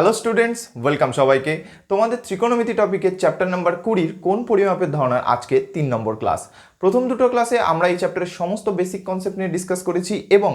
Hello students, welcome সবাইকে তোমাদের ত্রিকোণমিতি টপিকের চ্যাপ্টার নাম্বার 20 কোণ পরিমাপের ধারণার আজকে 3 নম্বর ক্লাস। প্রথম দুটো ক্লাসে আমরা এই চ্যাপ্টারের সমস্ত বেসিক কনসেপ্ট নিয়ে ডিসকাস করেছি এবং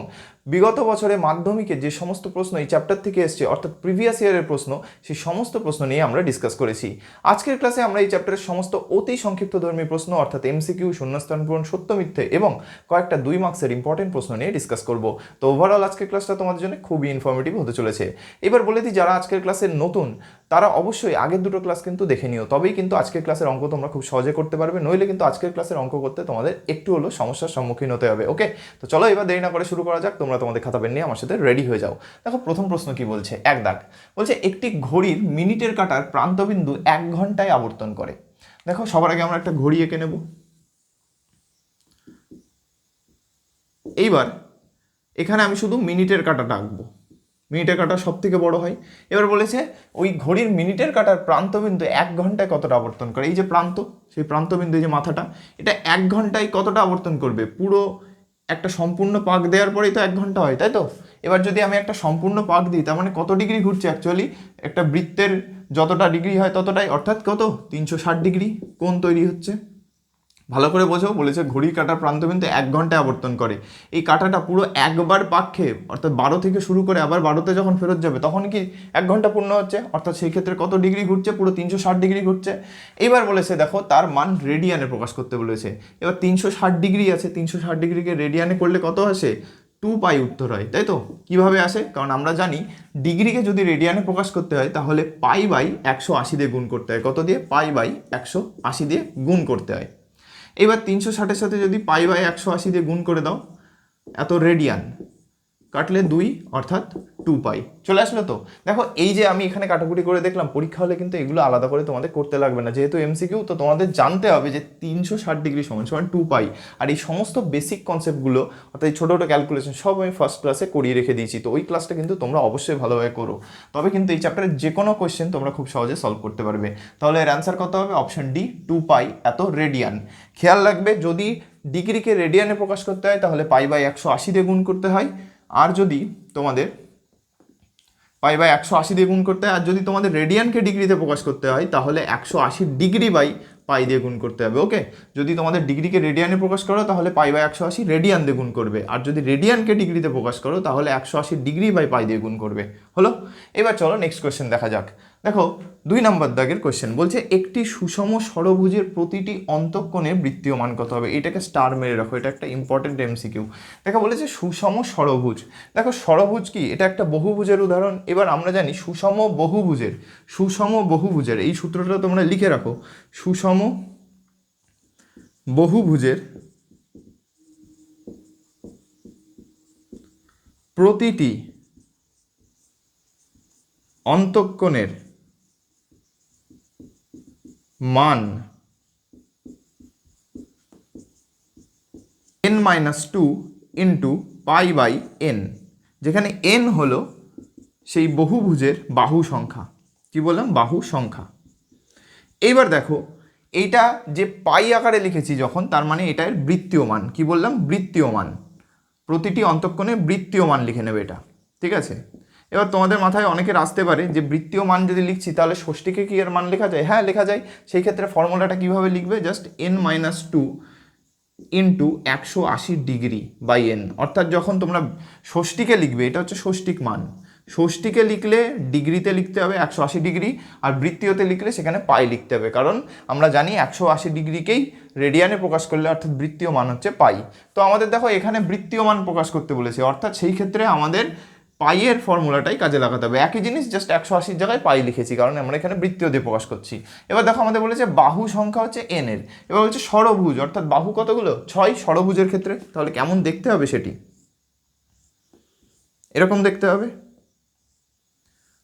বিগত বছরে মাধ্যমিকে যে সমস্ত প্রশ্ন এই চ্যাপ্টার থেকে এসছে অর্থাৎ প্রিভিয়াস ইয়ারের প্রশ্ন, সেই সমস্ত প্রশ্ন নিয়ে আমরা ডিসকাস করেছি। আজকের ক্লাসে আমরা এই চ্যাপ্টারের সমস্ত অতি সংক্ষিপ্তধর্মী প্রশ্ন অর্থাৎ এমসিকিউ, শূন্যস্থান পূরণ, সত্য মিথ্যে এবং কয়েকটা 2 মার্কসের ইম্পর্টেন্ট প্রশ্ন নিয়ে ডিসকাস করব। তো ওভারঅল আজকের ক্লাসটা তোমাদের জন্য খুবই ইনফরমেটিভ হতে চলেছে। এবার বলে দিই, যারা আজকের ক্লাসে নতুন তারা অবশ্যই আগের দুটো ক্লাস কিন্তু দেখে নিও, তবেই কিন্তু আজকের ক্লাসের অঙ্ক তোমরা খুব সহজে করতে পারবে, নইলে কিন্তু আজকের ক্লাসের অঙ্ক করতে তোমাদের একটু হলো সমস্যার সম্মুখীন হতে হবে। ওকে, তো চলো এবার দেরি না করে শুরু করা যাক। তোমরা তোমাদের খাতা পেন নিয়ে আমার সাথে রেডি হয়ে যাও। দেখো প্রথম প্রশ্ন কি বলছে, এক দাগ বলছে একটি ঘড়ির মিনিটের কাঁটার প্রান্তবিন্দু 1 ঘন্টায় আবর্তন করে। দেখো সবার আগে আমরা একটা ঘড়ি এঁকে নেব। এইবার এখানে আমি শুধু মিনিটের কাঁটাটা আঁকবো, মিনিটের কাঁটা সব থেকে বড় হয়। এবার বলেছে ওই ঘড়ির মিনিটের কাঁটার প্রান্তবিন্দু 1 ঘন্টায় কতটা আবর্তন করে। এই যে প্রান্ত, সেই প্রান্তবিন্দু, এই যে মাথাটা, এটা 1 ঘন্টায় কতটা আবর্তন করবে। পুরো একটা সম্পূর্ণ পাক দেওয়ার পরেই তো 1 ঘন্টা হয়, তাই তো। এবার যদি আমি একটা সম্পূর্ণ পাক দিই, তার মানে কত ডিগ্রি ঘুরছে অ্যাকচুয়ালি, একটা বৃত্তের যতটা ডিগ্রি হয় ততটাই, অর্থাৎ কত 360 ডিগ্রি কোণ তৈরি হচ্ছে। ভালো করে বোঝো, বলেছে ঘড়ির কাঁটার প্রান্তবিন্দু 1 ঘন্টায় আবর্তন করে। এই কাঁটাটা পুরো একবার পাক খেয়ে, অর্থাৎ 12 থেকে শুরু করে আবার 12তে যখন ফেরত যাবে তখন কি 1 ঘন্টা পূর্ণ হচ্ছে, অর্থাৎ সেই ক্ষেত্রে কত ডিগ্রি ঘুরছে, পুরো 360 ডিগ্রি ঘুরছে। এইবার বলেছে দেখো তার মান রেডিয়ানে প্রকাশ করতে বলেছে। এবার 360 ডিগ্রি আছে, 360 ডিগ্রিকে রেডিয়ানে করলে কত আসে, 2 পাই উত্তর হয়, তাই তো। কিভাবে আসে, কারণ আমরা জানি ডিগ্রিকে যদি রেডিয়ানে প্রকাশ করতে হয় তাহলে পাই বাই 180 দিয়ে গুণ করতে হয়। কত দিয়ে, পাই বাই 180 দিয়ে গুণ করতে হয়। এবার 360-এর সাথে যদি পাই বাই 180 দিয়ে গুণ করে দাও, এত রেডিয়ান কাটলে 2 অর্থাৎ 2 পাই চলে আসলো। তো দেখো এই যে আমি এখানে কাটাকুটি করে দেখলাম, পরীক্ষা হলে কিন্তু এগুলো আলাদা করে তোমাদের করতে লাগবে না, যেহেতু এমসিকিউ। তো তোমাদের জানতে হবে যে 360 ডিগ্রি সমান সমান 2 পাই। আর এই সমস্ত বেসিক কনসেপ্টগুলো অর্থাৎ ছোটো ছোটো ক্যালকুলেশন সব আমি ফার্স্ট ক্লাসে করিয়ে রেখে দিয়েছি। তো ওই ক্লাসটা কিন্তু তোমরা অবশ্যই ভালোভাবে করো, তবে কিন্তু এই চ্যাপ্টারের যে কোনো কোয়েশ্চেন তোমরা খুব সহজে সলভ করতে পারবে। তাহলে এর অ্যান্সার কত হবে, অপশন ডি, 2 পাই এত রেডিয়ান। খেয়াল রাখবে, যদি ডিগ্রিকে রেডিয়ানে প্রকাশ করতে হয় তাহলে পাই বাই 180 দিয়ে গুণ করতে হয়, আর যদি তোমাদের পাই বাই 180 দিয়ে গুণ করতে হয়, আর যদি তোমাদের রেডিয়ানকে ডিগ্রিতে প্রকাশ করতে হয় তাহলে 180 ডিগ্রি বাই পাই দিয়ে গুণ করতে হবে। ওকে, যদি তোমাদের ডিগ্রিকে রেডিয়ানে প্রকাশ করো তাহলে পাই বাই 180 রেডিয়ান দিয়ে গুণ করবে, আর যদি রেডিয়ানকে ডিগ্রিতে প্রকাশ করো তাহলে 180 ডিগ্রি বাই পাই দিয়ে গুণ করবে। হলো, এবার চলো নেক্সট কোয়েশ্চেন দেখা যাক। দেখো 2 নম্বর দাগের কোয়েশ্চেন বলছে একটি সুষম ষড়ভুজের প্রতিটি অন্তঃকোণে বৃত্তীয় মান কত হবে। এটাকে স্টার মেরে রাখো, এটা একটা ইম্পর্টেন্ট এমসিকিউ। দেখো বলেছে সুষম ষড়ভুজ। দেখো ষড়ভুজ কি, এটা একটা বহুভুজের উদাহরণ। এবার আমরা জানি সুষম বহুভুজের এই সূত্রটা তোমরা লিখে রাখো, সুষম বহুভুজের প্রতিটি অন্তঃকোণের মান n-2 into pi by n, যেখানে n হলো সেই বহুভুজের বাহু সংখ্যা। কি বললাম, বাহু সংখ্যা। এইবার দেখো এইটা যে পাই আকারে লিখেছি যখন, তার মানে এটার বৃত্তীয় মান। কি বললাম, বৃত্তীয় মান। প্রতিটি অন্তঃকোণে বৃত্তীয় মান লিখে নেবে এটা, ঠিক আছে। এবার তোমাদের মাথায় অনেকের আসতে পারে যে বৃত্তীয় মান যদি লিখছি তাহলে ষষ্ঠীকে কি এর মান লেখা যায়। হ্যাঁ লেখা যায়। সেই ক্ষেত্রে ফর্মুলাটা কিভাবে লিখবে, just n-2 into 180 degree by n। অর্থাৎ যখন তোমরা ষষ্ঠীকে লিখবে, এটা হচ্ছে ষষ্ঠিক মান, ষষ্ঠীকে লিখলে ডিগ্রিতে লিখতে হবে 180 ডিগ্রি, আর বৃত্তীয়তে লিখলে সেখানে পাই লিখতে হবে, কারণ আমরা জানি 180 ডিগ্রিকেই রেডিয়ানে প্রকাশ করলে অর্থাৎ বৃত্তীয় মান হচ্ছে পাই। তো আমাদের দেখো এখানে বৃত্তীয় মান প্রকাশ করতে বলেছে, অর্থাৎ সেই ক্ষেত্রে আমাদের পাইয়ের ফর্মুলাটাই কাজে লাগাতে হবে। একই জিনিস, জাস্ট 180 জায়গায় পাই লিখেছি কারণ আমরা এখানে বৃত্তীয় দিয়ে প্রকাশ করছি। এবার দেখো আমাদের বলেছে বাহু সংখ্যা হচ্ছে n এর। এবার হচ্ছে ষড়ভুজ, অর্থাৎ বাহু কতগুলো, 6 ষড়ভুজের ক্ষেত্রে। তাহলে কেমন দেখতে হবে সেটি, এরকম দেখতে হবে।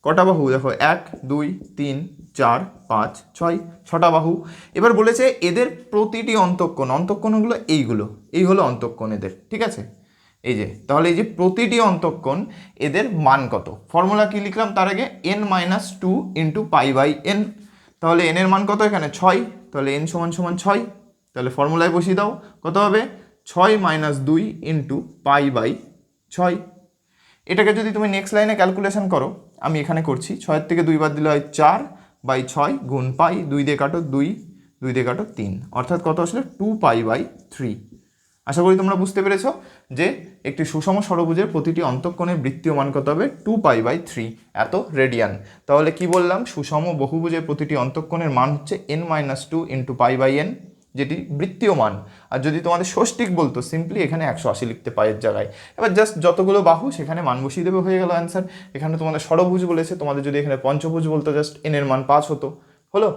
কটা বাহু, দেখো 1 2 3 4 5 6, 6টা বাহু। এবার বলেছে এদের প্রতিটি অন্তঃকোণগুলো এইগুলো, এই হলো অন্তঃকোণ এদের, ঠিক আছে। এই যে তাহলে এই যে প্রতিটি অন্তঃকোণ এদের মান কত, ফর্মুলা কি লিখলাম তার আগে, n-2 into pi by n। তাহলে n এর মান কত এখানে 6, তাহলে n সমান সমান 6। তাহলে ফর্মুলায় বসিয়ে দাও, কত হবে 6 - 2 ইন্টু পাই বাই 6। এটাকে যদি তুমি নেক্সট লাইনে ক্যালকুলেশন করো, আমি এখানে করছি, 6 থেকে 2 বাদ দিলে হয় 4/6 গুণ পাই, 2 দিয়ে কাটো 2, 2 দিয়ে কাটো 3, অর্থাৎ কত আসলে 2π/3। আশা করি তোমরা বুঝতে পেরেছো যে একটি সুষম ষড়ভুজের প্রতিটি অন্তঃকোণের বৃত্তীয় মান কত হবে, 2π/3 এত রেডিয়ান। তাহলে কি বললাম, সুষম বহুভুজের প্রতিটি অন্তঃকোণের মান হচ্ছে n-2 × π/n, যেটি বৃত্তীয় মান। আর যদি তোমাদের ষষ্ঠিক বলতো সিম্পলি এখানে 180 লিখতে পায়ের জায়গায়। এবার জাস্ট যতগুলো বাহু সেখানে মান বসিয়ে দেবে, হয়ে গেল অ্যান্সার। এখানে তোমাদের ষড়ভুজ বলেছে, তোমাদের যদি এখানে পঞ্চভুজ বলতো জাস্ট n এর মান 5 হতো, হলো।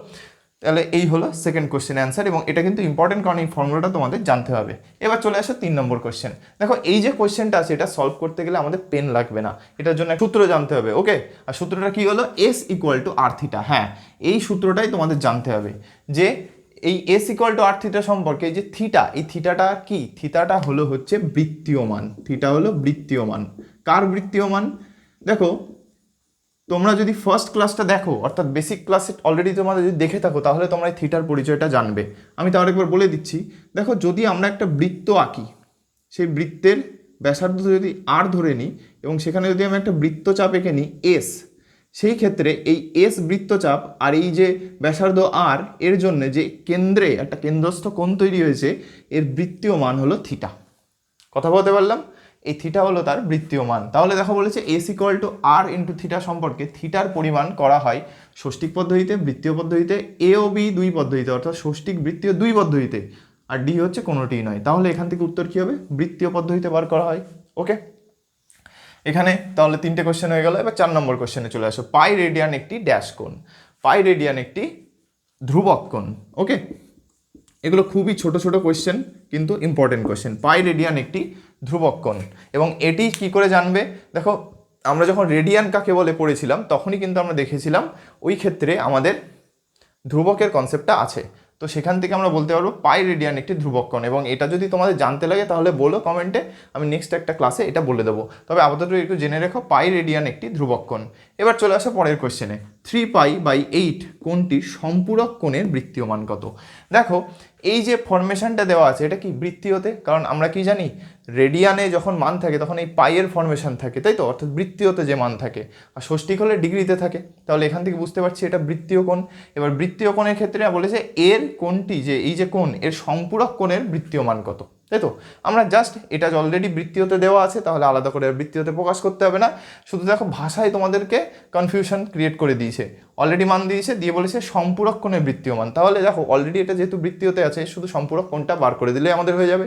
তাহলে এই হলো সেকেন্ড কোশ্চেন অ্যান্সার, এবং এটা কিন্তু ইম্পর্টেন্ট কারণ এই ফর্মুলাটা তোমাদের জানতে হবে। এবার চলে আসো 3 নম্বর কোশ্চেন। দেখো এই যে কোশ্চেনটা আছে এটা সলভ করতে গেলে আমাদের পেন লাগবে না, এটার জন্য সূত্র জানতে হবে, ওকে। আর সূত্রটা কি হলো, S = r θ। হ্যাঁ, এই সূত্রটাই তোমাদের জানতে হবে যে এই S = r θ সম্পর্কে যে থিটা, এই থিটাটা কি, থিটাটা হলো হচ্ছে বৃত্তীয় মান। থিটা হলো বৃত্তীয় মান। কার বৃত্তীয় মান? দেখো তোমরা যদি ফার্স্ট ক্লাসটা দেখো, অর্থাৎ বেসিক ক্লাসে অলরেডি তোমরা যদি দেখে থাকো, তাহলে তোমরা এই থিটার পরিচয়টা জানবে। আমি তাও একবার বলে দিচ্ছি। দেখো যদি আমরা একটা বৃত্ত আঁকি, সেই বৃত্তের ব্যাসার্ধ যদি r ধরে নিই, এবং সেখানে যদি আমি একটা বৃত্তচাপ এঁকে নিই S, সেই ক্ষেত্রে এই S বৃত্তচাপ আর এই যে ব্যাসার্ধ r এর জন্য যে কেন্দ্রে একটা কেন্দ্রস্থ কোণ তৈরি হয়েছে, এর বৃত্তীয় মান হলো থিটা। কথা বলতে পারলাম? এই থিটা হলো তার বৃত্তীয় মান। তাহলে দেখো বলেছে S = r × থিটা সম্পর্কে থিটার পরিমাণ করা হয় ষষ্ঠিক পদ্ধতিতে, বৃত্তীয় পদ্ধতিতে, A ও B দুই পদ্ধতিতে, অর্থাৎ ষষ্ঠিক বৃত্তীয় দুই পদ্ধতিতে, আর ডি হচ্ছে কোনোটিই নয়। তাহলে এখান থেকে উত্তর কী হবে, বৃত্তীয় পদ্ধতিতে বার করা হয়, ওকে। এখানে তাহলে 3টে কোশ্চেন হয়ে গেল। এবার 4 নম্বর কোশ্চেনে চলে আসো। পাই রেডিয়ান একটি ড্যাশ কোণ, পাই রেডিয়ান একটি ধ্রুবক কোণ, ওকে। এগুলো খুবই ছোট ছোট কোশ্চেন কিন্তু ইম্পর্টেন্ট কোশ্চেন। পাই রেডিয়ান একটি ধ্রুবক কোণ, এবং এটি কি করে জানবে? দেখো আমরা যখন রেডিয়ান কাকে বলে পড়েছিলাম, তখনই কিন্তু আমরা দেখেছিলাম ওই ক্ষেত্রে আমাদের ধ্রুবকের কনসেপ্টটা আছে। তো সেখান থেকে আমরা বলতে পারবো পাই রেডিয়ান একটি ধ্রুবক কোণ। এবং এটা যদি তোমাদের জানতে লাগে তাহলে বলো কমেন্টে, আমি নেক্সট একটা ক্লাসে এটা বলে দেবো। তবে আপাতত একটু জেনে রেখো, পাই রেডিয়ান একটি ধ্রুবক কোণ। এবার চলে আসো পরের কোশ্চেনে। 3π/8 কোণটির সম্পূরক কোণের বৃত্তীয় মান কত? দেখো এই যে ফরমেশনটা দেওয়া আছে এটা কি বৃত্তীয়তে, কারণ আমরা কি জানি রেডিয়ানে যখন মান থাকে তখন এই পাইয়ের ফরমেশন থাকে, তাই তো, অর্থাৎ বৃত্তীয়তে যে মান থাকে। আর ষষ্ঠিক হলে ডিগ্রিতে থাকে। তাহলে এখান থেকে বুঝতে পারছি এটা বৃত্তীয় কোণ। এবার বৃত্তীয় কোণের ক্ষেত্রে বলেছে এর কোণটি, যে এই যে কোণ, এর সম্পূরক কোণের বৃত্তীয় মান কত, তাই তো। আমরা জাস্ট এটা অলরেডি বৃত্তীয়তে দেওয়া আছে, তাহলে আলাদা করে বৃত্তীয়তে প্রকাশ করতে হবে না। শুধু দেখো ভাষায় তোমাদেরকে কনফিউশন ক্রিয়েট করে দিয়েছে। অলরেডি মান দিয়েছে, দিয়ে বলেছে সম্পূরক কোণের বৃত্তীয় মান। তাহলে দেখো অলরেডি এটা যেহেতু বৃত্তীয়তে আছে, শুধু সম্পূরক কোণটা বার করে দিলে আমাদের হয়ে যাবে।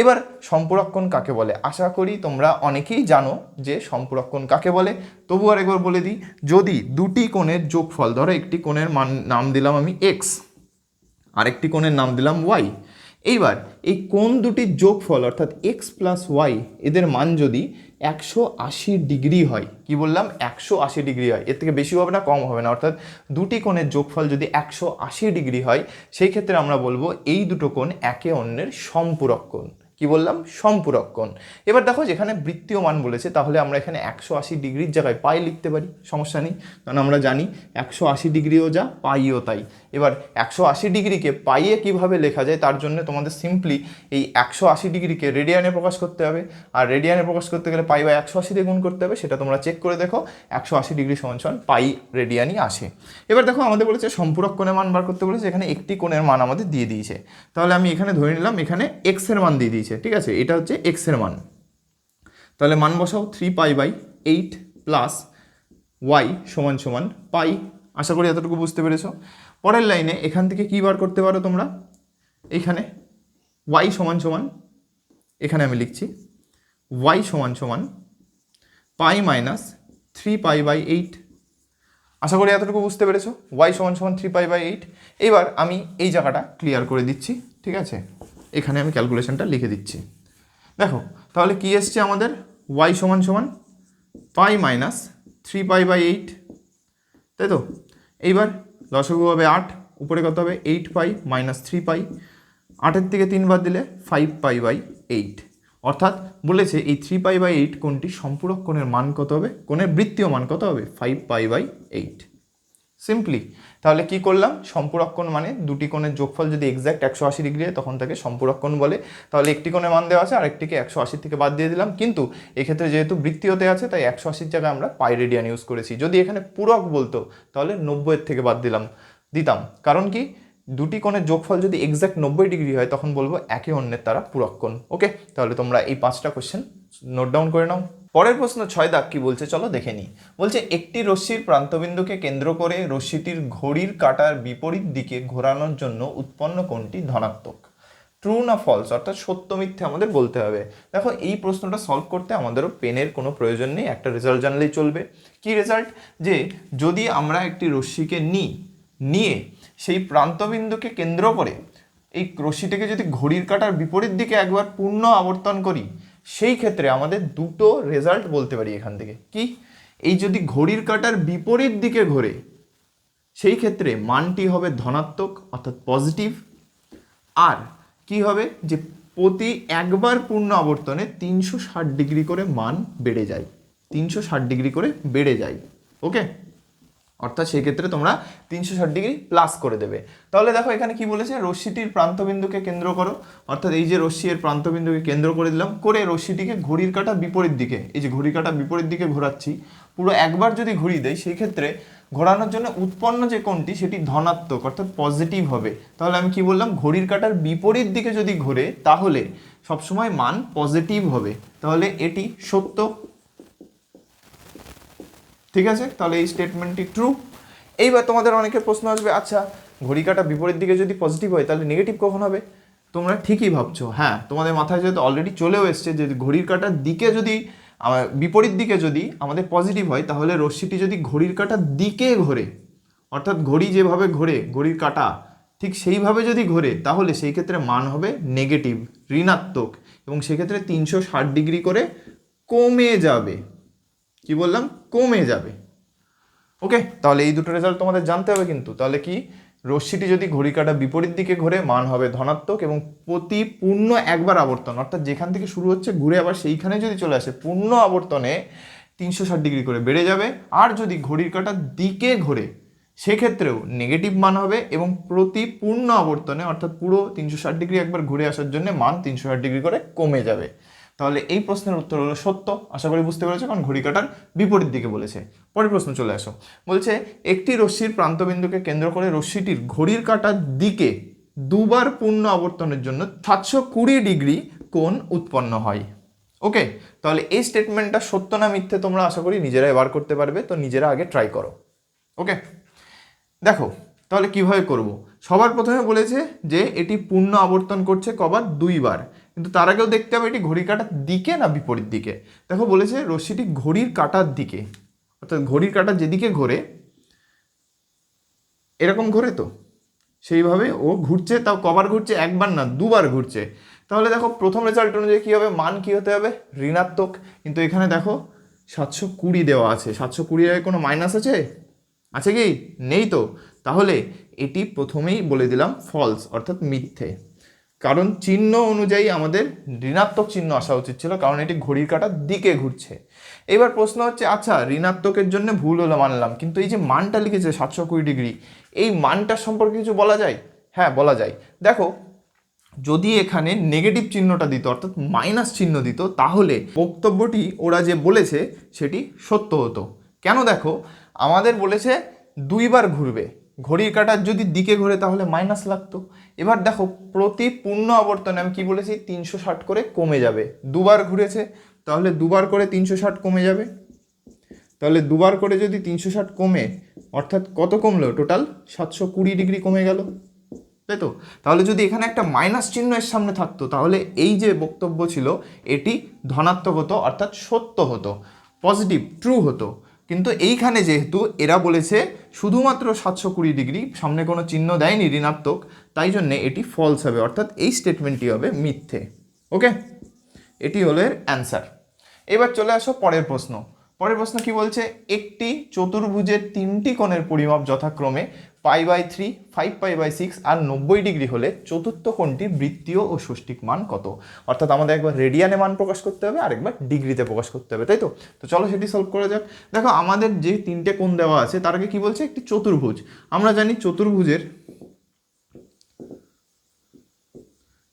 এবার সম্পূরক কোণ কাকে বলে? আশা করি তোমরা অনেকেই জানো যে সম্পূরক কোণ কাকে বলে। তবু আরেকবার বলে দিই, যদি দুটি কোণের যোগফল, ধরো একটি কোণের মান নাম দিলাম আমি x, আরেকটি কোণের নাম দিলাম y, এইবার এই কোণ দুটির যোগফল অর্থাৎ x + y, এদের মান যদি 180 ডিগ্রি হয়, কি বললাম 180 ডিগ্রি হয়, এর থেকে বেশি হবে না কম হবে না, অর্থাৎ দুটি কোণের যোগফল যদি 180 ডিগ্রি হয়, সেই ক্ষেত্রে আমরা বলবো এই দুটো কোণ একে অন্যের সম্পূরক কোণ। কি বললাম? সম্পূরক কোণ। এবার দেখো যেখানে বৃত্তীয় মান বলেছে, তাহলে আমরা এখানে 180 ডিগ্রির জায়গায় পাই লিখতে পারি, সমস্যা নেই, কারণ আমরা জানি 180 ডিগ্রিও যা পাইও তাই। এবার 180 ডিগ্রিকে পাইয়ে কিভাবে লেখা যায়, তার জন্য তোমাদের সিম্পলি এই 180 ডিগ্রিকে রেডিয়ানে প্রকাশ করতে হবে। আর রেডিয়ানে প্রকাশ করতে গেলে π/180 দিয়ে গুণ করতে হবে, সেটা তোমরা চেক করে দেখো। 180 ডিগ্রি = পাই রেডিয়ানই আসে। এবার দেখো আমাদের বলেছে সম্পূরক কোণের মান বার করতে বলেছে, এখানে একটি কোণের মান আমাদের দিয়ে দিয়েছে। তাহলে আমি এখানে ধরে নিলাম এখানে x এর মান দিয়ে দিয়েছে, ঠিক আছে, এটা হচ্ছে x এর মান। তাহলে মান বসাও, 3π/8 প্লাস y = পাই। আশা করি এতটুকু বুঝতে পেরেছো। পরের লাইনে এখান থেকে কি বার করতে পারো তোমরা, এখানে y = এখানে আমি লিখছি y = পাই মাইনাস 3π/8। আশা করি এতটুকু বুঝতে পেরেছো, y = 3π/8। এবার আমি এই জায়গাটা ক্লিয়ার করে দিচ্ছি, ঠিক আছে, এখানে আমি ক্যালকুলেশনটা লিখে দিচ্ছি। দেখো তাহলে কি এসছে আমাদের, y = পাই মাইনাস 3π/8, তাই তো। এইবার লসাগু হবে 8, উপরে কত হবে 8π মাইনাস 3π, 8-এর থেকে 3 বাদ দিলে 5π/8। অর্থাৎ বলেছে এই 3π/8 কোণটি সম্পূরক কোণের মান কত হবে, কোণের বৃত্তীয় মান কত হবে, 5π/8। সিম্পলি। তাহলে কি করলাম, সম্পূরক কোণ মানে দুটি কোণের যোগফল যদি এক্স্যাক্ট 180 ডিগ্রি হয় তখন তাকে সম্পূরক কোণ বলে। তাহলে একটি কোণের মান দেওয়া আছে, আরেকটিকে 180 থেকে বাদ দিয়ে দিলাম, কিন্তু এক্ষেত্রে যেহেতু বৃত্তীয়তে আছে তাই 180 জায়গায় আমরা পাই রেডিয়ান ইউজ করেছি। যদি এখানে পূরক বলতো তাহলে 90 থেকে বাদ দিতাম, কারণ কি দুটি কোণের যোগফল যদি এক্স্যাক্ট 90 ডিগ্রি হয় তখন বলবো একে অন্যের তারা পূরক কোণ। ওকে, তাহলে তোমরা এই 5টা কোশ্চেন নোট ডাউন করে নাও। পরের প্রশ্ন 6 দাগ কি বলছে চলো দেখে নিই। বলছে একটি রশ্মির প্রান্তবিন্দুকে কেন্দ্র করে রশ্মিটির ঘড়ির কাঁটার বিপরীত দিকে ঘোরানোর জন্য উৎপন্ন কোণটি ধনাত্মক। ট্রু না ফলস, অর্থাৎ সত্য মিথ্যে আমাদের বলতে হবে। দেখো এই প্রশ্নটা সলভ করতে আমাদেরও পেনের কোনো প্রয়োজন নেই, একটা রেজাল্ট জানলেই চলবে। কি রেজাল্ট, যে যদি আমরা একটি রশ্মিকে নিয়ে সেই প্রান্তবিন্দুকে কেন্দ্র করে এই রশ্মিটিকে যদি ঘড়ির কাঁটার বিপরীত দিকে একবার পূর্ণ আবর্তন করি, সেই ক্ষেত্রে আমাদের দুটো রেজাল্ট বলতে পারি এখান থেকে। কি, এই যদি ঘড়ির কাঁটার বিপরীত দিকে ঘোরে সেই ক্ষেত্রে মানটি হবে ধনাত্মক অর্থাৎ পজিটিভ। আর কি হবে, যে প্রতি একবার পূর্ণ আবর্তনে 360 ডিগ্রি করে মান বেড়ে যায়, 360 ডিগ্রি করে বেড়ে যায়। ওকে, অর্থাৎ সেই ক্ষেত্রে তোমরা 360 ডিগ্রি প্লাস করে দেবে। তাহলে দেখো এখানে কি বলেছে, রশ্মিটির প্রান্তবিন্দুকে কেন্দ্র করো, অর্থাৎ এই যে রশ্মি এর প্রান্তবিন্দুকে কেন্দ্র করে দিলাম, করে রশ্মিটিকে ঘড়ির কাঁটা বিপরীত দিকে, এই যে ঘড়ির কাঁটা বিপরীত দিকে ঘোরাচ্ছি, পুরো একবার যদি ঘুরিয়ে দেয় সেই ক্ষেত্রে ঘোরানোর জন্য উৎপন্ন যে কোণটি সেটি ধনাত্মক অর্থাৎ পজিটিভ হবে। তাহলে আমি কি বললাম, ঘড়ির কাঁটার বিপরীত দিকে যদি ঘোরে তাহলে সবসময় মান পজিটিভ হবে, তাহলে এটি সত্য। ঠিক আছে, তাহলে এই স্টেটমেন্টটি ট্রু। এইবার তোমাদের অনেকের প্রশ্ন আসবে, আচ্ছা ঘড়ি কাঁটা বিপরীত দিকে যদি পজিটিভ হয় তাহলে নেগেটিভ কখন হবে? তোমরা ঠিকই ভাবছো, হ্যাঁ তোমাদের মাথায় যেহেতু অলরেডি চলেও এসছে যে ঘড়ির কাঁটার দিকে যদি বিপরীত দিকে যদি আমাদের পজিটিভ হয় তাহলে রশ্মিটি যদি ঘড়ির কাঁটার দিকে ঘোরে, অর্থাৎ ঘড়ি যেভাবে ঘোরে ঘড়ির কাঁটা ঠিক সেইভাবে যদি ঘোরে তাহলে সেই ক্ষেত্রে মান হবে নেগেটিভ, ঋণাত্মক, এবং সেক্ষেত্রে 360 ডিগ্রি করে কমে যাবে। কি বললাম, কমে যাবে। ওকে, তাহলে এই দুটো রেজাল্ট তোমাদের জানতে হবে কিন্তু। তাহলে কি, রশ্মিটি যদি ঘড়ি কাঁটা বিপরীত দিকে ঘোরে মান হবে ধনাত্মক, এবং প্রতি পূর্ণ একবার আবর্তন অর্থাৎ যেখান থেকে শুরু হচ্ছে ঘুরে আবার সেইখানে যদি চলে আসে পূর্ণ আবর্তনে 360 ডিগ্রি করে বেড়ে যাবে। আর যদি ঘড়ির কাঁটার দিকে ঘোরে সেক্ষেত্রেও নেগেটিভ মান হবে, এবং প্রতি পূর্ণ আবর্তনে অর্থাৎ পুরো 360 ডিগ্রি একবার ঘুরে আসার জন্য মান 360 ডিগ্রি করে কমে যাবে। তাহলে এই প্রশ্নের উত্তর হলো সত্য। আশা করি বুঝতে পেরেছো, কারণ ঘড়ি কাঁটার বিপরীত দিকে বলেছে। পরের প্রশ্ন চলে আসো। বলছে একটি রশ্মির প্রান্তবিন্দুকে কেন্দ্র করে রশ্মিটির ঘড়ির কাঁটার দিকে দুবার পূর্ণ আবর্তনের জন্য 720 ডিগ্রি কোণ উৎপন্ন হয়। ওকে, তাহলে এই স্টেটমেন্টটা সত্য না মিথ্যে তোমরা আশা করি নিজেরাই বার করতে পারবে, তো নিজেরা আগে ট্রাই করো। ওকে, দেখো তাহলে কিভাবে করব। সবার প্রথমে বলেছে যে এটি পূর্ণ আবর্তন করছে কবার, 2 বার, কিন্তু তার আগেও দেখতে হবে এটি ঘড়ির কাঁটার দিকে না বিপরীত দিকে। দেখো বলেছে রশ্মিটি ঘড়ির কাঁটার দিকে, অর্থাৎ ঘড়ির কাঁটা যেদিকে ঘোরে এরকম ঘোরে, তো সেইভাবে ও ঘুরছে, তাও কবার ঘুরছে, একবার না 2 বার ঘুরছে। তাহলে দেখো প্রথম রেজাল্ট অনুযায়ী কী হবে, মান কী হতে হবে, ঋণাত্মক। কিন্তু এখানে দেখো 720 দেওয়া আছে, 720 এর কোনো মাইনাস আছে কি, নেই তো। তাহলে এটি প্রথমেই বলে দিলাম ফলস অর্থাৎ মিথ্যে, কারণ চিহ্ন অনুযায়ী আমাদের ঋণাত্মক চিহ্ন আসা উচিত ছিল, কারণ এটি ঘড়ির কাঁটার দিকে ঘুরছে। এবার প্রশ্ন হচ্ছে, আচ্ছা ঋণাত্মকের জন্য ভুল হলো মানলাম, কিন্তু এই যে মানটা লিখেছে 720 ডিগ্রি, এই মানটার সম্পর্কে কিছু বলা যায়? হ্যাঁ বলা যায়। দেখো যদি এখানে নেগেটিভ চিহ্নটা দিত অর্থাৎ মাইনাস চিহ্ন দিত তাহলে বক্তব্যটি ওরা যে বলেছে সেটি সত্য হতো। কেন, দেখো আমাদের বলেছে 2 বার ঘুরবে, ঘড়ির কাঁটার যদি দিকে ঘোরে তাহলে মাইনাস লাগতো। এবার দেখো প্রতি পূর্ণ আবর্তনে আমি কি বলেছি, 360 করে কমে যাবে। 2 বার ঘুরেছে তাহলে 2 বার করে 360 কমে যাবে। তাহলে 2 বার করে যদি 360 কমে অর্থাৎ কত কমলো, টোটাল 720 ডিগ্রি কমে গেল, তাই তো। তাহলে যদি এখানে একটা মাইনাস চিহ্ন এর সামনে থাকতো তাহলে এই যে বক্তব্য ছিল এটি ধনাত্মক হতো অর্থাৎ সত্য হতো, পজিটিভ ট্রু হতো। কিন্তু এইখানে যেহেতু এরা বলেছে শুধুমাত্র 720 ডিগ্রি, সামনে কোনো চিহ্ন দেয়নি ঋণাত্মক, তাই জন্যে এটি ফলস হবে, অর্থাৎ এই স্টেটমেন্টটি হবে মিথ্যে। ওকে, এটি হলো এর অ্যান্সার। এবার চলে আসো পরের প্রশ্ন। পরের প্রশ্ন কি বলছে, একটি চতুর্ভুজের 3টি কোণের পরিমাপ যথাক্রমে π/3, 5π/6 আর 90 ডিগ্রি হলে চতুর্থ কোণটির বৃত্তীয় ও ষষ্ঠিক মান কত? অর্থাৎ আমাদের একবার রেডিয়ানে মান প্রকাশ করতে হবে আর একবার ডিগ্রিতে প্রকাশ করতে হবে, তাই তো? তো চলো সেটি সলভ করা যাক। দেখো আমাদের যে 3টে কোণ দেওয়া আছে তার আগে কি বলছে, একটি চতুর্ভুজ। আমরা জানি চতুর্ভুজের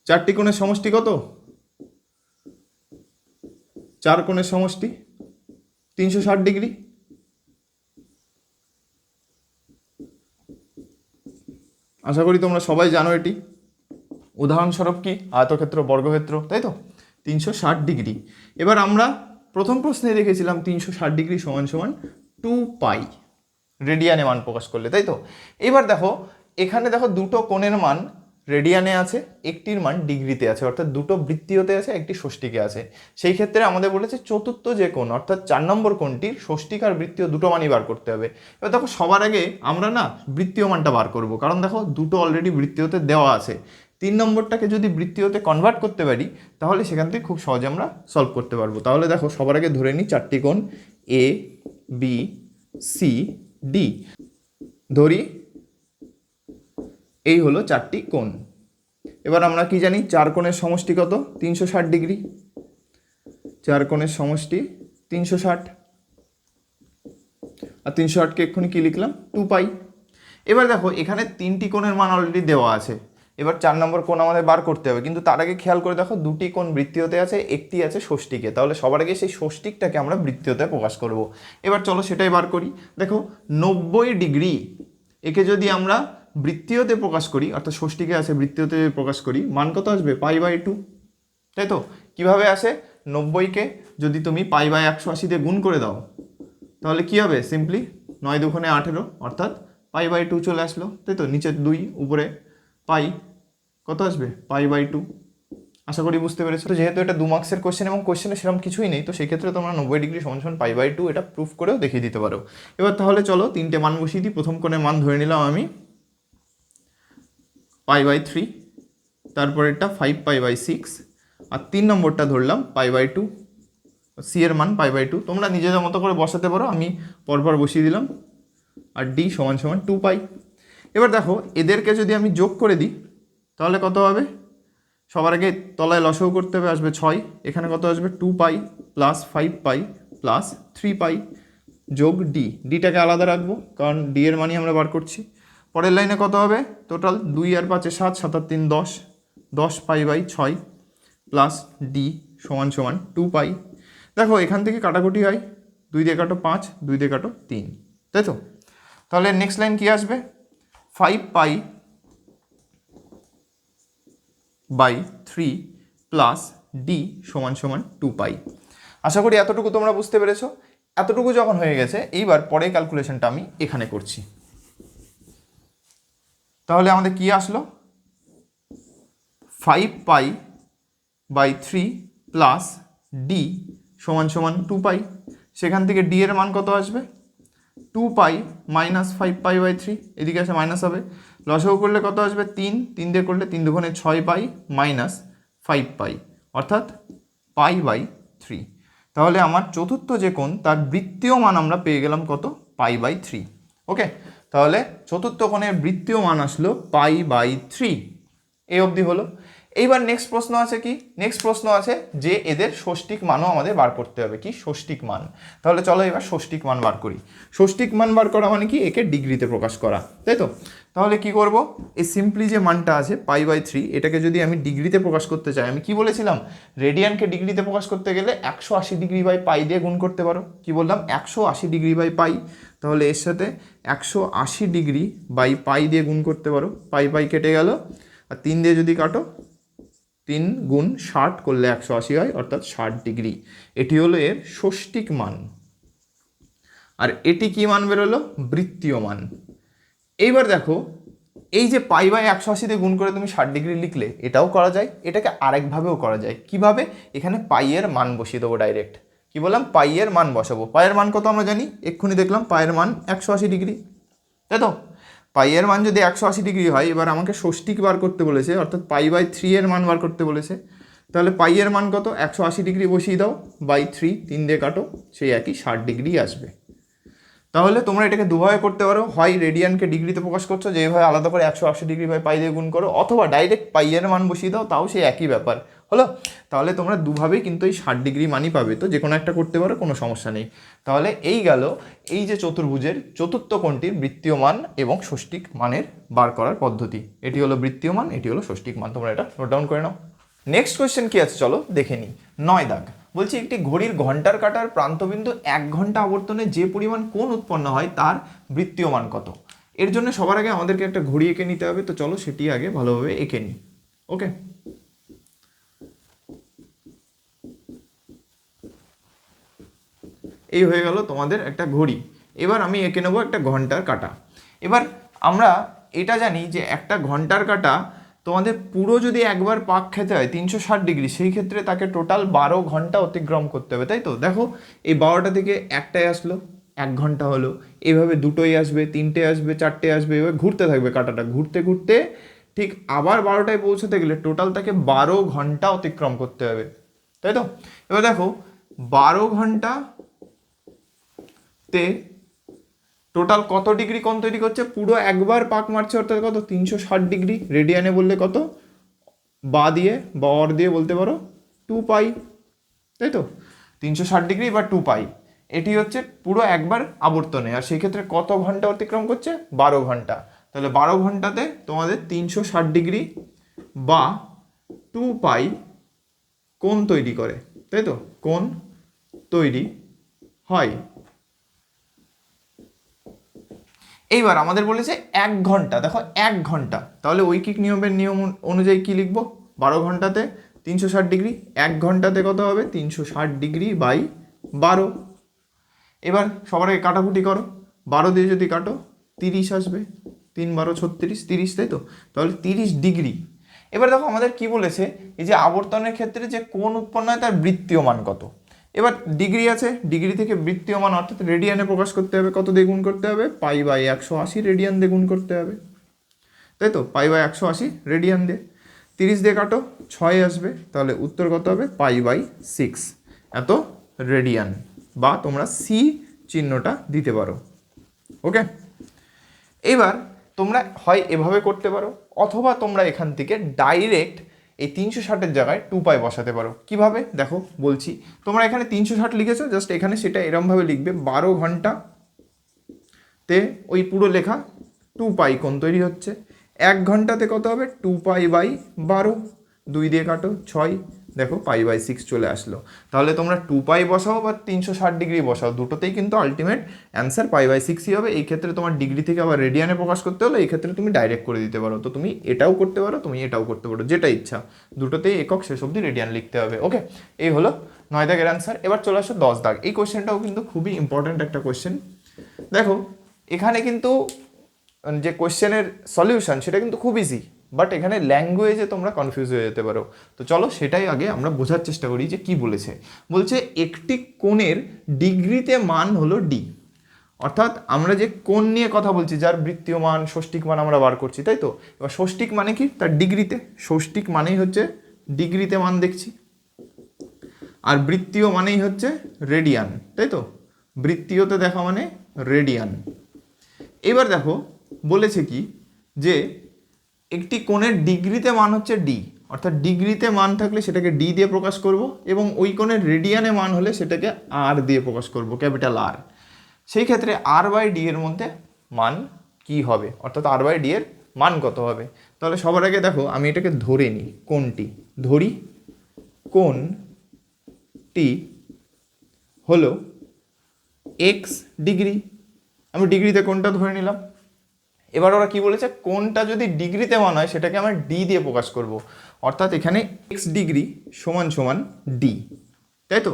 4টি কোণের সমষ্টি কত? 4 কোণের সমষ্টি 360 ডিগ্রি। আশা করি তোমরা সবাই জানো এটি। উদাহরণস্বরূপ কি, আয়তক্ষেত্র, বর্গক্ষেত্র, তাই তো? 360 ডিগ্রি। এবার আমরা প্রথম প্রশ্নে দেখেছিলাম 360 ডিগ্রি সমান সমান 2π রেডিয়ানে মান প্রকাশ করলে, তাই তো? এবার দেখো এখানে দেখো দুটো কোণের মান রেডিয়ানে আছে, একটির মান ডিগ্রিতে আছে, অর্থাৎ দুটো বৃত্তীয়তে আছে, একটি ষষ্ঠিকে আছে। সেই ক্ষেত্রে আমাদের বলেছে চতুর্থ যে কোণ অর্থাৎ 4 নম্বর কোণটির ষষ্ঠিক আর বৃত্তীয় দুটো মানই বার করতে হবে। এবার দেখো সবার আগে আমরা না বৃত্তীয় মানটা বার করব, কারণ দেখো দুটো অলরেডি বৃত্তীয়তে দেওয়া আছে। 3 নম্বরটাকে যদি বৃত্তীয়তে কনভার্ট করতে পারি তাহলে সেখান থেকে খুব সহজে আমরা সলভ করতে পারবো। তাহলে দেখো সবার আগে ধরে নিই 4টি কোণ এ বি সি ডি ধরি, এই হলো 4টি কোণ। এবার আমরা কি জানি, 4 কোণের সমষ্টি কত? 360 ডিগ্রি। 4 কোণের সমষ্টি 360, আর 360কে এক্ষুনি কি লিখলাম, 2π। এবার দেখো এখানে 3টি কোণের মান অলরেডি দেওয়া আছে, এবার 4 নম্বর কোণ আমাদের বার করতে হবে। কিন্তু তার আগে খেয়াল করে দেখো দুটি কোণ বৃত্তীয়তে আছে, একটি আছে ষষ্ঠিকে, তাহলে সবার আগে সেই ষষ্ঠিকটাকে আমরা বৃত্তীয়তে প্রকাশ করব। এবার চলো সেটাই বার করি। দেখো 90 ডিগ্রি, একে যদি আমরা বৃত্তীয়তে প্রকাশ করি, অর্থাৎ ষষ্ঠিকে আছে বৃত্তীয়তে প্রকাশ করি, মান কত আসবে? π/2, তাই তো? কিভাবে আসে? 90কে যদি তুমি π/180 দিয়ে গুণ করে দাও তাহলে কি হবে? সিম্পলি 9 দুগুণে 18, অর্থাৎ π/2 চলে আসলো, তাই তো? নিচে 2, উপরে পাই, কত আসবে? π/2। আশা করি বুঝতে পেরেছো। তো যেহেতু এটা 2 মার্কসের কোশ্চেন এবং কোশ্চেনে সেরকম কিছুই নেই, তো সেই ক্ষেত্রে তোমরা 90 ডিগ্রি সমান সমান π/2 এটা প্রুফ করেও দেখিয়ে দিতে পারো। এবার তাহলে চলো 3টে মান বসিয়ে দিই। প্রথম কোণের মান ধরে নিলাম আমি π/3, তারপরেরটা 5π/6, আর 3 নম্বরটা ধরলাম π/2, সি এর মান π/2। তোমরা নিজেদের মতো করে বসাতে পারো, আমি পরপর বসিয়ে দিলাম। আর ডি সমান সমান 2π। এবার দেখো এদেরকে যদি আমি যোগ করে দিই তাহলে কত হবে? সবার আগে তলায় লসাগু করতে হবে, আসবে 6। এখানে কত আসবে? 2π প্লাস 5π প্লাস 3π যোগ ডি। ডিটাকে আলাদা রাখবো কারণ ডি এর মানই আমরা বার করছি। পরের লাইনে কত হবে? টোটাল 2 আর 5 7, 7 আর 3 10, 10π/6 প্লাস ডি সমান সমান 2π। দেখো এখান থেকে কাটাকুটি হয়, 2 দিয়ে কাটো 5, 2 দিয়ে কাটো 3, তাই তো? তাহলে নেক্সট লাইন কি আসবে? 5π/3 প্লাস ডি সমান সমান 2π। আশা করি এতটুকু তোমরা বুঝতে পেরেছো। এতটুকু যখন হয়ে গেছে, এইবার পরে ক্যালকুলেশনটা আমি এখানে করছি। তাহলে আমাদের কি আসলো? 5π/3 প্লাস ডি সমান সমান 2π। সেখান থেকে ডি এর মান কত আসবে? 2π মাইনাস 5π/3, এদিকে আসে মাইনাস হবে, লসাগু করলে কত আসবে? 3, 3 দিয়ে করলে 3 দুগুণে 6π মাইনাস 5π, অর্থাৎ π/3। তাহলে আমার চতুর্থ যে কোণ তার বৃত্তীয় মান আমরা পেয়ে গেলাম কত? π/3। ওকে, তাহলে চতুর্থ কোণের বৃত্তীয় মান আসলো π/3। এই অবধি হলো। এইবার নেক্সট প্রশ্ন আছে কি? নেক্সট প্রশ্ন আছে যে এদের ষষ্ঠিক মানও আমাদের বার করতে হবে। কি? ষষ্ঠিক মান। তাহলে চলো এবার ষষ্ঠিক মান বার করি। ষষ্ঠিক মান বার করা মানে কি? একে ডিগ্রিতে প্রকাশ করা, তাই তো? তাহলে কি করব? এই সিম্পলি যে মানটা আছে π/3, এটাকে যদি আমি ডিগ্রিতে প্রকাশ করতে চাই, আমি কি বলেছিলাম? রেডিয়ানকে ডিগ্রিতে প্রকাশ করতে গেলে 180 ডিগ্রি বাই পাই দিয়ে গুণ করতে পারো। কি বললাম? 180 ডিগ্রি বাই পাই। তাহলে এর সাথে 180 ডিগ্রি বাই পাই দিয়ে গুণ করতে পারো। পাই পাই কেটে গেল, আর 3 দিয়ে যদি কাটো, 3 গুণ 60 করলে 180 হয়, অর্থাৎ 60 ডিগ্রি। এটি হলো এর ষষ্ঠিক মান। আর এটি কি মান বেরোলো? বৃত্তীয় মান। এইবার দেখো এই যে π/180 দিয়ে গুণ করে তুমি 60 ডিগ্রি লিখলে, এটাও করা যায়, এটাকে আরেকভাবেও করা যায়। কিভাবে? এখানে পাই এর মান বসিয়ে দেবো ডাইরেক্ট। কি বললাম? পাই এর মান বসাবো। পাইয়ের মান কত আমরা জানি, এক্ষুনি দেখলাম পাইয়ের মান 180 ডিগ্রি, তাই তো? পাই এর মান যদি 180 ডিগ্রি হয়, এবার আমাকে ষষ্ঠিক বার করতে বলেছে, অর্থাৎ π/3 এর মান বার করতে বলেছে। তাহলে পাইয়ের মান কত, 180 ডিগ্রি বসিয়ে দাও, বাই 3, 3 দিয়ে কাটো, সেই একই 60 ডিগ্রি আসবে। তাহলে তোমরা এটাকে দুভাবে করতে পারো, হয় রেডিয়ানকে ডিগ্রিতে প্রকাশ করছো, যেভাবে আলাদা করে 180 ডিগ্রি বাই পাই দিয়ে গুণ করো, অথবা ডাইরেক্ট পাইয়ের মান বসিয়ে দাও, তাও সেই একই ব্যাপার হলো। তাহলে তোমরা দুভাবেই কিন্তু এই 60 ডিগ্রি মানই পাবে, তো যে কোনো একটা করতে পারো, কোনো সমস্যা নেই। তাহলে এই গেল এই যে চতুর্ভুজের চতুর্থ কোণটির বৃত্তীয় মান এবং ষষ্ঠিক মানের বার করার পদ্ধতি। এটি হলো বৃত্তীয় মান, এটি হলো ষষ্ঠিক মান, তোমরা এটা নোট ডাউন করে নাও। নেক্সট কোয়েশ্চেন কি আছে চলো দেখে নিই। 9 দাগ বলছি, একটি ঘড়ির ঘন্টার কাঁটার প্রান্তবিন্দু 1 ঘন্টা আবর্তনে যে পরিমাণ কোণ উৎপন্ন হয় তার বৃত্তীয় মান কত। এর জন্য সবার আগে আমাদেরকে একটা ঘড়ি এঁকে নিতে হবে, তো চলো সেটি আগে ভালোভাবে এঁকে নিই। ওকে, এই হয়ে গেল তোমাদের একটা ঘড়ি। এবার আমি এঁকে নেবো একটা ঘন্টার কাঁটা। এবার আমরা এটা জানি যে একটা ঘন্টার কাঁটা তোমাদের পুরো যদি একবার পাক খেতে হয় 360 ডিগ্রি, সেই ক্ষেত্রে তাকে টোটাল 12 ঘন্টা অতিক্রম করতে হবে, তাই তো? দেখো এই 12টা থেকে একটায় আসলো, 1 ঘন্টা হলো, এইভাবে দুটোই আসবে, 3টে আসবে, 4টে আসবে, এভাবে ঘুরতে থাকবে কাঁটাটা, ঘুরতে ঘুরতে ঠিক আবার 12টায় পৌঁছতে গেলে টোটাল তাকে 12 ঘন্টা অতিক্রম করতে হবে, তাই তো? এবার দেখো 12 ঘন্টা তে টোটাল কত ডিগ্রি কোণ তৈরি করছে, পুরো একবার পাক মারছে, অর্থাৎ কত, 360 ডিগ্রি। রেডিয়ানে বললে কত, বা দিয়ে বা অর দিয়ে বলতে পারো 2 পাই, তাই তো? 360 ডিগ্রি বা 2 পাই, এটি হচ্ছে পুরো একবার আবর্তনে। আর সেই ক্ষেত্রে কত ঘন্টা অতিক্রম করছে, 12 ঘন্টা। তাহলে 12 ঘন্টাতে তোমাদের 360 ডিগ্রি বা 2 পাই কোণ তৈরি করে, তাই তো? কোণ তৈরি হয়। এইবার আমাদের বলেছে 1 ঘন্টা, দেখো 1 ঘন্টা, তাহলে ঐকিক নিয়মের নিয়ম অনুযায়ী কি লিখবো, 12 ঘন্টাতে 360 ডিগ্রি, 1 ঘন্টাতে কত হবে, 360 ডিগ্রি বাই 12। এবার সবার আগে কাটাকুটি করো, 12 দিয়ে যদি কাটো 30 আসবে, 3 12 36, 30, তাই তো? তাহলে 30 ডিগ্রি। এবার দেখো আমাদের কি বলেছে, এই যে আবর্তনের ক্ষেত্রে যে কোণ উৎপন্ন হয় তার বৃত্তীয় মান কত। এবার ডিগ্রি আছে, ডিগ্রি থেকে বৃত্তীয় মান অর্থাৎ রেডিয়ানে প্রকাশ করতে হবে, কত দিয়ে গুণ করতে হবে, পাই বাই 180 রেডিয়ান দিয়ে গুণ করতে হবে, তাই তো? পাই বাই 180 রেডিয়ান দিয়ে, 30 দিয়ে কাটো, 6 আসবে, তাহলে উত্তর কত হবে, পাই বাই 6 এত রেডিয়ান, বা তোমরা সি চিহ্নটা দিতে পারো। ওকে, এবার তোমরা হয় এভাবে করতে পারো, অথবা তোমরা এখান থেকে ডাইরেক্ট এই 360-এর জায়গায় 2 পাই বসাতে পারো। কিভাবে দেখো বলছি, তোমরা এখানে 360 লিখেছো, জাস্ট এখানে সেটা এরমভাবে লিখবে, 12 ঘন্টাতে ওই পুরো লেখা 2 পাই কোণ তৈরি হচ্ছে। 1 ঘন্টাতে কত হবে, 2 পাই বাই 12, 2 দিয়ে কাটো, 6, দেখো পাই বাই 6 চলে আসলো। তাহলে তোমরা 2 পাই বসাও বা 360 ডিগ্রি বসাও, দুটোতেই কিন্তু আলটিমেট অ্যান্সার পাই বাই 6ই হবে। এই ক্ষেত্রে তোমার ডিগ্রি থেকে আবার রেডিয়ানে প্রকাশ করতে হলে এই ক্ষেত্রে তুমি ডাইরেক্ট করে দিতে পারো, তো তুমি এটাও করতে পারো, তুমি এটাও করতে পারো, যেটা ইচ্ছা, দুটোতেই একক শেষ অবধি রেডিয়ান লিখতে হবে। ওকে, এই হলো 9 দাগের অ্যান্সার। এবার চলে আসো 10 দাগ। এই কোয়েশ্চেনটাও কিন্তু খুবই ইম্পর্ট্যান্ট একটা কোয়েশ্চেন। দেখো এখানে কিন্তু যে কোয়েশ্চেনের সলিউশন সেটা কিন্তু খুব ইজি, বাট এখানে ল্যাঙ্গুয়েজে তোমরা কনফিউজ হয়ে যেতে পারো। তো চলো সেটাই আগে আমরা বোঝার চেষ্টা করি যে কি বলেছে। বলছে একটি কোণের ডিগ্রিতে মান হলো ডি, অর্থাৎ আমরা যে কোণ নিয়ে কথা বলছি, যার বৃত্তীয় মান ষষ্ঠিক মান আমরা বার করছি, তাই তো? এবার ষষ্ঠিক মানে কি, তার ডিগ্রিতে, ষষ্ঠিক মানেই হচ্ছে ডিগ্রিতে মান দেখছি, আর বৃত্তীয় মানেই হচ্ছে রেডিয়ান, তাই তো? বৃত্তীয়তে দেখা মানে রেডিয়ান। এবার দেখো বলেছে কি, যে একটি কোণের ডিগ্রিতে মান হচ্ছে ডি, অর্থাৎ ডিগ্রিতে মান থাকলে সেটাকে ডি দিয়ে প্রকাশ করব, এবং ওই কোণের রেডিয়ানে মান হলে সেটাকে আর দিয়ে প্রকাশ করব, ক্যাপিটাল আর। সেই ক্ষেত্রে আর বাই ডি এর মধ্যে মান কি হবে, অর্থাৎ আর বাই ডি এর মান কত হবে। তাহলে সবার আগে দেখো আমি এটাকে ধরে নিই, কোণটি ধরি, কোণটি হলো এক্স ডিগ্রি, আমি ডিগ্রিতে কোণটা ধরে নিলাম। এবার ওরা কি বলেছে, কোণটা যদি ডিগ্রিতে মান হয় সেটাকে আমরা ডি দিয়ে প্রকাশ করব, অর্থাৎ এখানে এক্স ডিগ্রি সমান সমান ডি, তাই তো?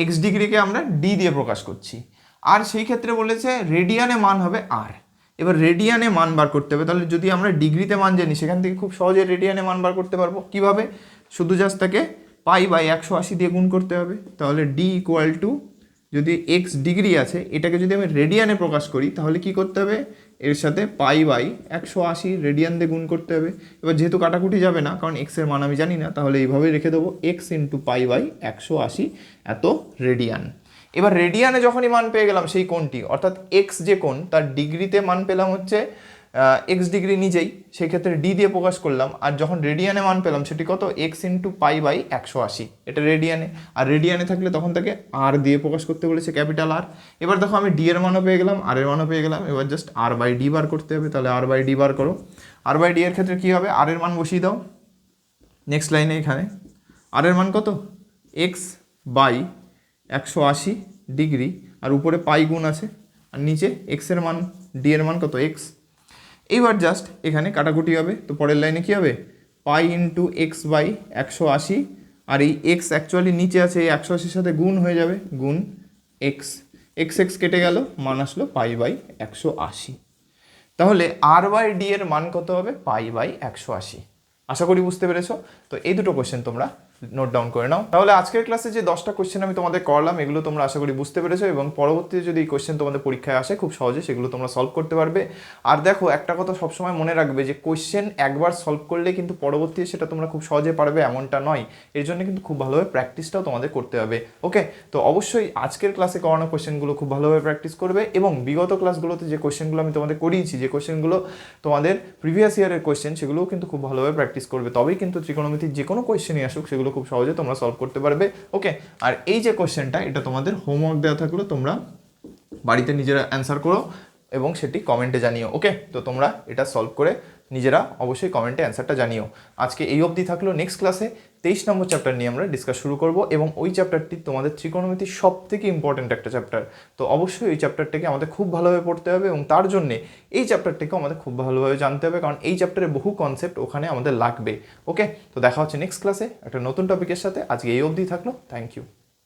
এক্স ডিগ্রিকে আমরা ডি দিয়ে প্রকাশ করছি। আর সেই ক্ষেত্রে বলেছে রেডিয়ানে মান হবে আর। এবার রেডিয়ানে মান বার করতে হবে, তাহলে যদি আমরা ডিগ্রিতে মান জানি সেখান থেকে খুব সহজে রেডিয়ানে মান বার করতে পারবো। কিভাবে, শুধু জাস্ট তাকে পাই বাই 180 দিয়ে গুণ করতে হবে, তাহলে ডি ইকুয়াল টু যদি এক্স ডিগ্রি আছে, এটাকে যদি আমি রেডিয়ানে প্রকাশ করি তাহলে কি করতে হবে, এর সাথে পাই বাই 180 রেডিয়ান দিয়ে গুণ করতে হবে। এবার যেহেতু কাটাকুটি যাবে না, কারণ এক্সের মান আমি জানি না, তাহলে এইভাবেই রেখে দেবো, এক্স ইন্টু পাই বাই 180 এত রেডিয়ান। এবার রেডিয়ানে যখনই মান পেয়ে গেলাম সেই কোণটি, অর্থাৎ এক্স যে কোণ তার ডিগ্রিতে মান পেলাম হচ্ছে এক্স ডিগ্রি নিজেই, সেই ক্ষেত্রে ডি দিয়ে প্রকাশ করলাম। আর যখন রেডিয়ানে মান পেলাম সেটি কত, এক্স ইন্টু পাই বাই 180, এটা রেডিয়ানে। আর রেডিয়ানে থাকলে তখন তাকে আর দিয়ে প্রকাশ করতে বলেছে, ক্যাপিটাল আর। এবার দেখো আমি ডি এর মানও পেয়ে গেলাম, আর এর মানও পেয়ে গেলাম, এবার জাস্ট আর বাই ডি বার করতে হবে। তাহলে আর বাই ডি বার করো, আর বাই ডি এর ক্ষেত্রে কী হবে, আর এর মান বসিয়ে দাও নেক্সট লাইনে। এখানে আর এর মান কত, এক্স বাই 180 ডিগ্রি, আর উপরে পাই গুণ আছে, আর নিচে এক্সের মান, ডি এর মান কত, এক্স। এইবার জাস্ট এখানে কাটাকুটি হবে, তো পরের লাইনে কী হবে, পাই ইন্টু এক্স বাই 180, আর এই এক্স অ্যাকচুয়ালি নিচে আছে, এই 180-র সাথে গুণ হয়ে যাবে, গুণ এক্স, এক্স এক্স কেটে গেল, মান আসলো পাই বাই 180। তাহলে আর বাই ডি এর মান কত হবে, পাই বাই 180। আশা করি বুঝতে পেরেছো। তো এই দুটো কোশ্চেন তোমরা নোট ডাউন করে নাও। তাহলে আজকের ক্লাসে যে 10টা কোশ্চেন আমি তোমাদের করলাম, এগুলো তোমরা আশা করি বুঝতে পেরেছো, এবং পরবর্তীতে যদি এই কোশ্চেন তোমাদের পরীক্ষায় আসে খুব সহজে সেগুলো তোমরা সলভ করতে পারবে। আর দেখো একটা কথা সবসময় মনে রাখবে যে কোশ্চেন একবার সলভ করলে কিন্তু পরবর্তীতে সেটা তোমরা খুব সহজে পারবে এমনটা নয়, এর জন্য কিন্তু খুব ভালোভাবে প্র্যাকটিসটাও তোমাদের করতে হবে। ওকে, তো অবশ্যই আজকের ক্লাসে করানো কোশ্চেনগুলো খুব ভালোভাবে প্র্যাকটিস করবে, এবং বিগত ক্লাসগুলোতে যে কোশ্চেনগুলো আমি তোমাদের করিয়েছি, যে কোশ্চেনগুলো তোমাদের প্রিভিয়াস ইয়ারের কোশ্চেন, সেগুলোও কিন্তু খুব ভালোভাবে প্র্যাকটিস করবে, তবেই কিন্তু ত্রিকোণমিতির যে কোনো কোশ্চেনই আসুক সেগুলো খুব সহজে তোমরা সলভ করতে পারবে। ওকে, আর এই যে কোশ্চেনটা, এটা তোমাদের হোমওয়ার্ক দেওয়া থাকলো, তোমরা বাড়িতে নিজেরা অ্যান্সার করো এবং সেটি কমেন্টে জানিও। ওকে, তো তোমরা এটা সলভ করে নিজেরা অবশ্যই কমেন্টে অ্যান্সারটা জানিও। আজকে এই অবধি থাকলো। নেক্সট ক্লাসে 23 নম্বর চ্যাপ্টার নিয়ে আমরা ডিসকাস শুরু করব, এবং ওই চ্যাপ্টারটি তোমাদের ত্রিকোণমিতির সব থেকে ইম্পর্টেন্ট একটা চ্যাপ্টার। তো অবশ্যই এই চ্যাপ্টারটাকে আমাদের খুব ভালোভাবে পড়তে হবে, এবং তার জন্যে এই চ্যাপ্টারটাকেও আমাদের খুব ভালোভাবে জানতে হবে, কারণ এই চ্যাপ্টারে বহু কনসেপ্ট ওখানে আমাদের লাগবে। ওকে, তো দেখা হচ্ছে নেক্সট ক্লাসে একটা নতুন টপিকের সাথে। আজকে এই অবধি থাকলো। Thank you.